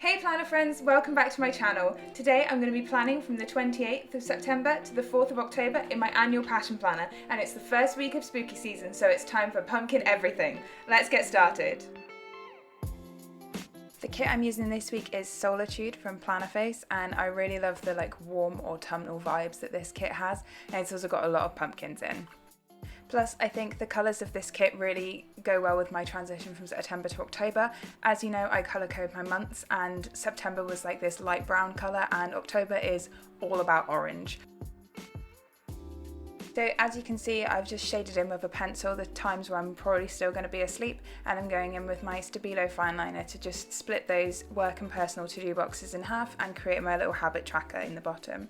Hey planner friends, welcome back to my channel. Today I'm going to be planning from the 28th of September to the 4th of October in my annual passion planner, and it's the first week of spooky season, so it's time for pumpkin everything. Let's get started. The kit I'm using this week is Soulitude from Plannerface, and I really love the warm autumnal vibes that this kit has, and it's also got a lot of pumpkins in. Plus, I think the colours of this kit really go well with my transition from September to October. As you know, I colour code my months, and September was like this light brown colour and October is all about orange. So as you can see, I've just shaded in with a pencil the times where I'm probably still going to be asleep, and I'm going in with my Stabilo fine liner to just split those work and personal to-do boxes in half and create my little habit tracker in the bottom.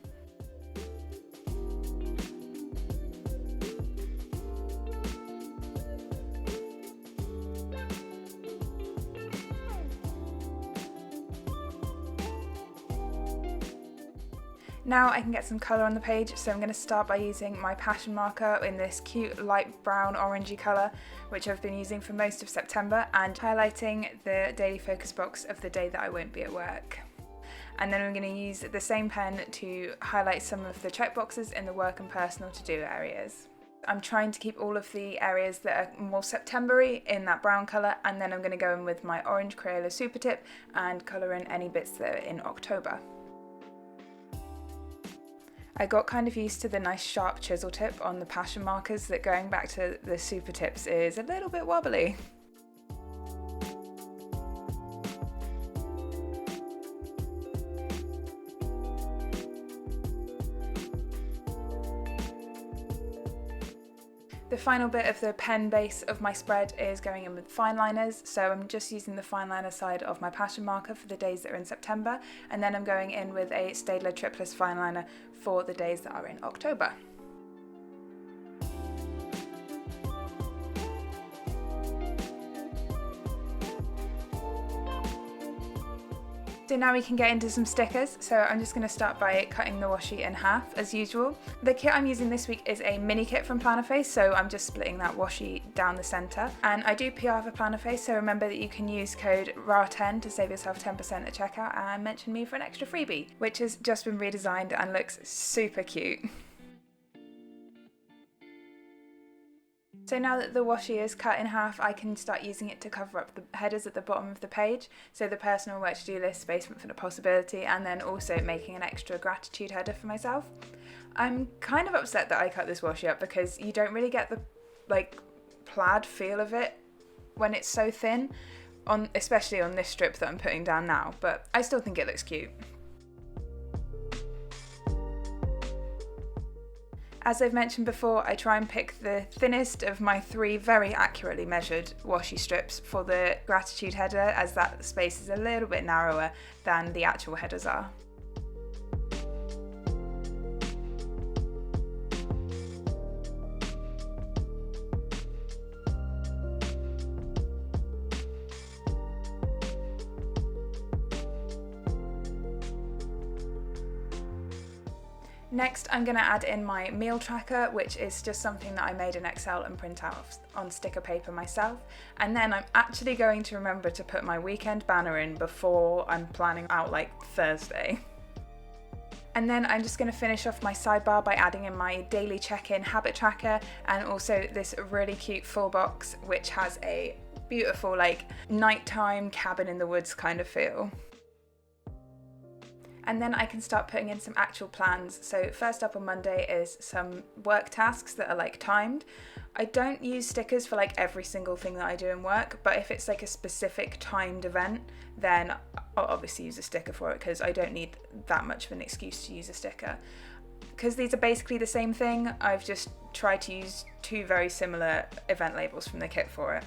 Now I can get some colour on the page, so I'm going to start by using my passion marker in this cute light brown orangey colour, which I've been using for most of September, and highlighting the daily focus box of the day that I won't be at work. And then I'm going to use the same pen to highlight some of the checkboxes in the work and personal to-do areas. I'm trying to keep all of the areas that are more September-y in that brown colour, and then I'm going to go in with my orange Crayola super tip and colour in any bits that are in October. I got kind of used to the nice sharp chisel tip on the passion markers that going back to the super tips is a little bit wobbly. The final bit of the pen base of my spread is going in with fine liners, so I'm just using the fine liner side of my passion marker for the days that are in September, and then I'm going in with a Staedtler Triplus fine liner for the days that are in October. So now we can get into some stickers, so I'm just going to start by cutting the washi in half as usual. The kit I'm using this week is a mini kit from Plannerface, so I'm just splitting that washi down the centre. And I do PR for Plannerface, so remember that you can use code RAR10 to save yourself 10% at checkout and mention me for an extra freebie, which has just been redesigned and looks super cute. So now that the washi is cut in half, I can start using it to cover up the headers at the bottom of the page. So the personal work to-do list, basement for the possibility, and then also making an extra gratitude header for myself. I'm kind of upset that I cut this washi up because you don't really get the plaid feel of it when it's so thin, especially on this strip that I'm putting down now, but I still think it looks cute. As I've mentioned before, I try and pick the thinnest of my 3 very accurately measured washi strips for the gratitude header, as that space is a little bit narrower than the actual headers are. Next, I'm going to add in my meal tracker, which is just something that I made in Excel and print out on sticker paper myself. And then I'm actually going to remember to put my weekend banner in before I'm planning out Thursday. And then I'm just going to finish off my sidebar by adding in my daily check-in habit tracker and also this really cute full box, which has a beautiful nighttime cabin in the woods kind of feel. And then I can start putting in some actual plans. So first up on Monday is some work tasks that are timed. I don't use stickers for every single thing that I do in work, but if it's a specific timed event, then I'll obviously use a sticker for it because I don't need that much of an excuse to use a sticker. Because these are basically the same thing, I've just tried to use 2 very similar event labels from the kit for it.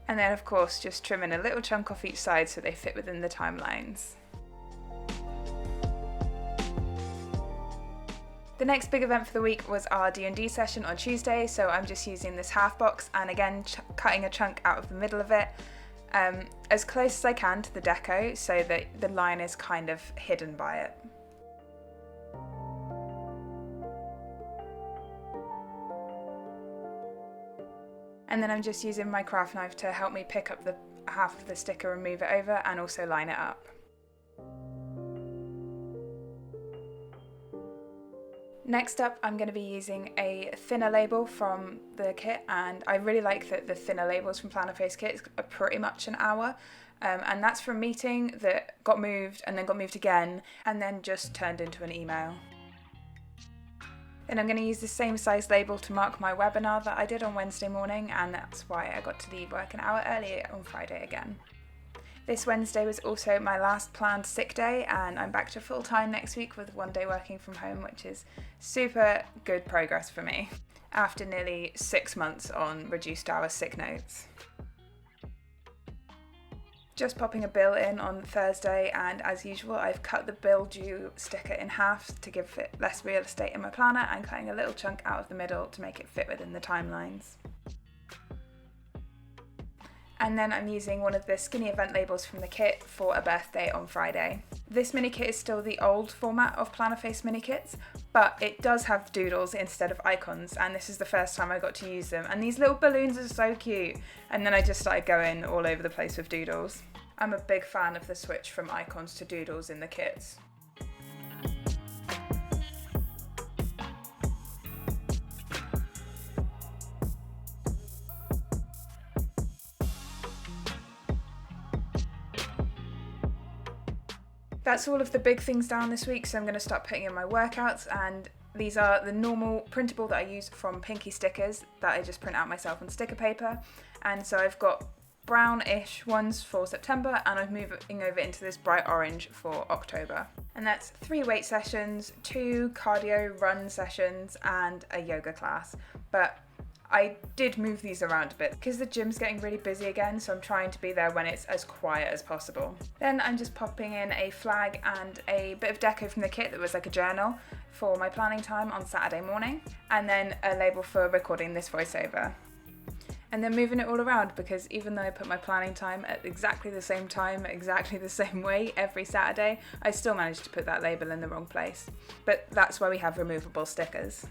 And then of course just trim in a little chunk off each side so they fit within the timelines. The next big event for the week was our D&D session on Tuesday, so I'm just using this half box and again cutting a chunk out of the middle of it, as close as I can to the deco so that the line is kind of hidden by it. And then I'm just using my craft knife to help me pick up the half of the sticker and move it over and also line it up. Next up, I'm going to be using a thinner label from the kit, and I really like that the thinner labels from Plannerface kits are pretty much an hour, and that's from a meeting that got moved and then got moved again and then just turned into an email. Then I'm going to use the same size label to mark my webinar that I did on Wednesday morning, and that's why I got to leave work an hour earlier on Friday again. This Wednesday was also my last planned sick day, and I'm back to full time next week with 1 day working from home, which is super good progress for me after nearly 6 months on reduced hour sick notes. Just popping a bill in on Thursday, and as usual I've cut the bill due sticker in half to give it less real estate in my planner, and cutting a little chunk out of the middle to make it fit within the timelines. And then I'm using one of the skinny event labels from the kit for a birthday on Friday. This mini kit is still the old format of Plannerface mini kits, but it does have doodles instead of icons, and this is the first time I got to use them, and these little balloons are so cute. And then I just started going all over the place with doodles. I'm a big fan of the switch from icons to doodles in the kits. That's all of the big things down this week, so I'm going to start putting in my workouts, and these are the normal printable that I use from Pinky stickers that I just print out myself on sticker paper. And so I've got brownish ones for September, and I'm moving over into this bright orange for October. And that's 3 weight sessions, 2 cardio run sessions, and a yoga class. But I did move these around a bit because the gym's getting really busy again, so I'm trying to be there when it's as quiet as possible. Then I'm just popping in a flag and a bit of deco from the kit that was like a journal for my planning time on Saturday morning, and then a label for recording this voiceover. And then moving it all around, because even though I put my planning time at exactly the same time, exactly the same way every Saturday, I still managed to put that label in the wrong place. But that's why we have removable stickers.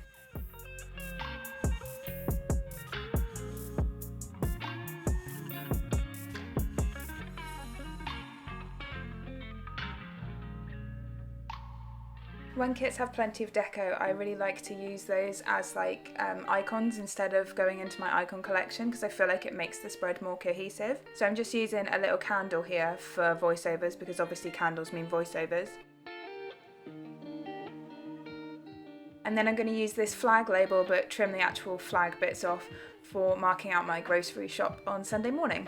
When kits have plenty of deco, I really like to use those as icons instead of going into my icon collection, because I feel like it makes the spread more cohesive. So I'm just using a little candle here for voiceovers, because obviously candles mean voiceovers. And then I'm going to use this flag label but trim the actual flag bits off for marking out my grocery shop on Sunday morning,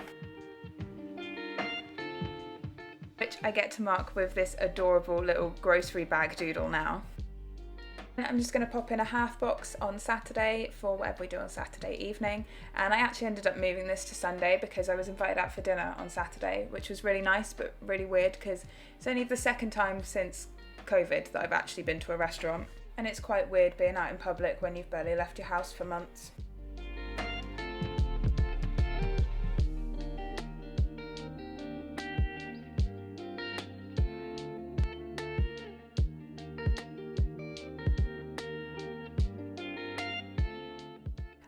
which I get to mark with this adorable little grocery bag doodle now. I'm just going to pop in a half box on Saturday for whatever we do on Saturday evening, and I actually ended up moving this to Sunday because I was invited out for dinner on Saturday, which was really nice but really weird because it's only the second time since COVID that I've actually been to a restaurant, and it's quite weird being out in public when you've barely left your house for months.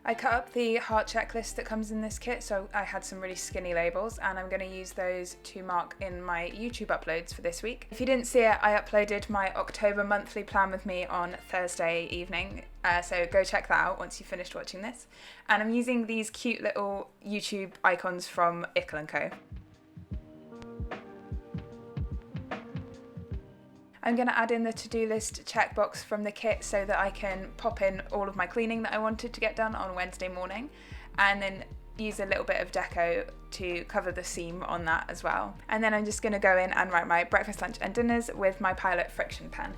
I cut up the heart checklist that comes in this kit, so I had some really skinny labels, and I'm going to use those to mark in my YouTube uploads for this week. If you didn't see it, I uploaded my October monthly plan with me on Thursday evening, so go check that out once you've finished watching this. And I'm using these cute little YouTube icons from Ickle & Co. I'm going to add in the to-do list checkbox from the kit so that I can pop in all of my cleaning that I wanted to get done on Wednesday morning, and then use a little bit of deco to cover the seam on that as well. And then I'm just going to go in and write my breakfast, lunch and dinners with my Pilot friction pen.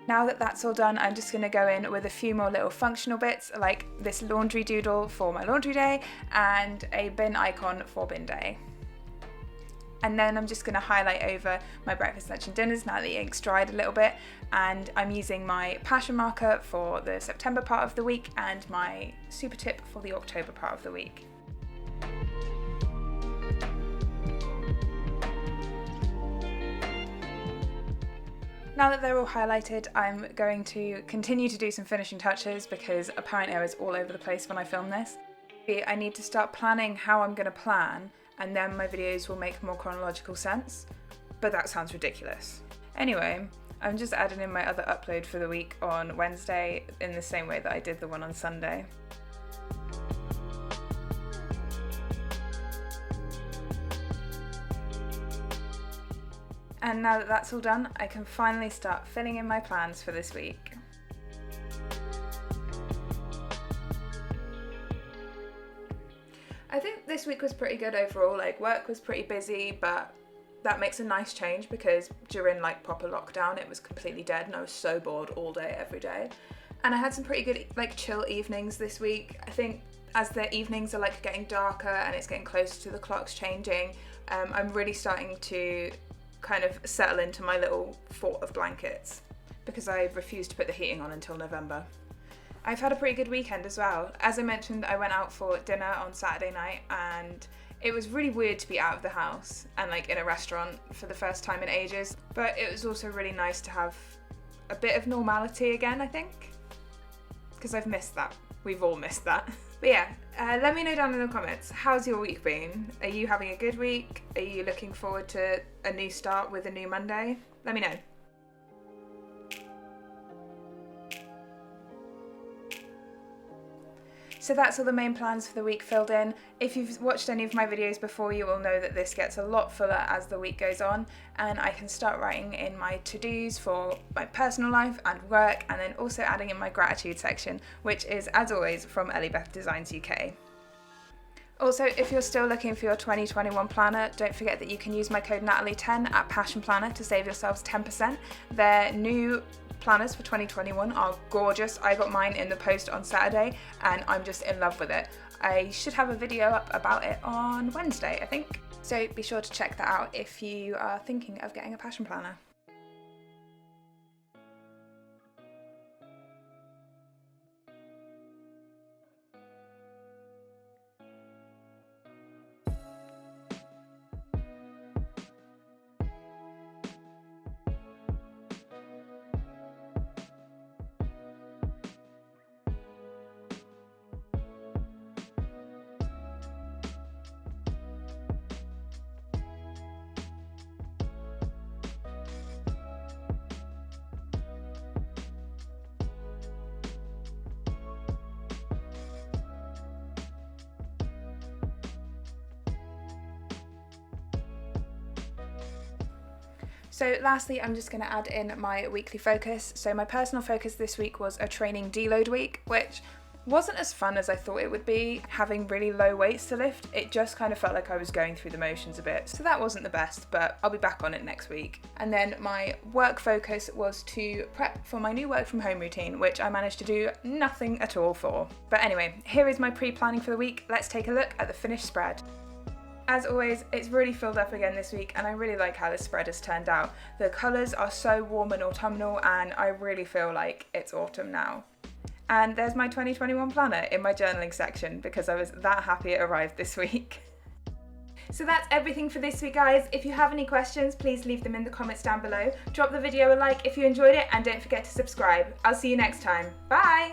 Now that that's all done, I'm just going to go in with a few more little functional bits, like this laundry doodle for my laundry day and a bin icon for bin day. And then I'm just going to highlight over my breakfast, lunch and dinners now that the ink's dried a little bit, and I'm using my passion marker for the September part of the week and my super tip for the October part of the week. Now that they're all highlighted, I'm going to continue to do some finishing touches because apparently I was all over the place when I filmed this. I need to start planning how I'm going to plan, and then my videos will make more chronological sense, but that sounds ridiculous. Anyway, I'm just adding in my other upload for the week on Wednesday in the same way that I did the one on Sunday. And now that that's all done, I can finally start filling in my plans for this week. I think this week was pretty good overall. Like, work was pretty busy, but that makes a nice change because during like proper lockdown it was completely dead and I was so bored all day every day. And I had some pretty good like chill evenings this week. I think as the evenings are like getting darker and it's getting closer to the clocks changing, I'm really starting to kind of settle into my little fort of blankets because I refuse to put the heating on until November. I've had a pretty good weekend as well. As I mentioned, I went out for dinner on Saturday night and it was really weird to be out of the house and like in a restaurant for the first time in ages, but it was also really nice to have a bit of normality again, I think, because I've missed that. We've all missed that. But yeah, let me know down in the comments, how's your week been? Are you having a good week? Are you looking forward to a new start with a new Monday? Let me know. So that's all the main plans for the week filled in. If you've watched any of my videos before, you will know that this gets a lot fuller as the week goes on, and I can start writing in my to-dos for my personal life and work, and then also adding in my gratitude section, which is, as always, from Ellybeth Designs UK. Also, if you're still looking for your 2021 planner, don't forget that you can use my code Natalie10 at Passion Planner to save yourselves 10%. Their new planners for 2021 are gorgeous. I got mine in the post on Saturday and I'm just in love with it. I should have a video up about it on Wednesday, I think. So be sure to check that out if you are thinking of getting a passion planner. So lastly, I'm just going to add in my weekly focus. So my personal focus this week was a training deload week, which wasn't as fun as I thought it would be, having really low weights to lift. It just kind of felt like I was going through the motions a bit. So that wasn't the best, but I'll be back on it next week. And then my work focus was to prep for my new work from home routine, which I managed to do nothing at all for. But anyway, here is my pre-planning for the week. Let's take a look at the finished spread. As always, it's really filled up again this week and I really like how this spread has turned out. The colours are so warm and autumnal and I really feel like it's autumn now. And there's my 2021 planner in my journaling section because I was that happy it arrived this week. So that's everything for this week, guys. If you have any questions, please leave them in the comments down below. Drop the video a like if you enjoyed it and don't forget to subscribe. I'll see you next time. Bye!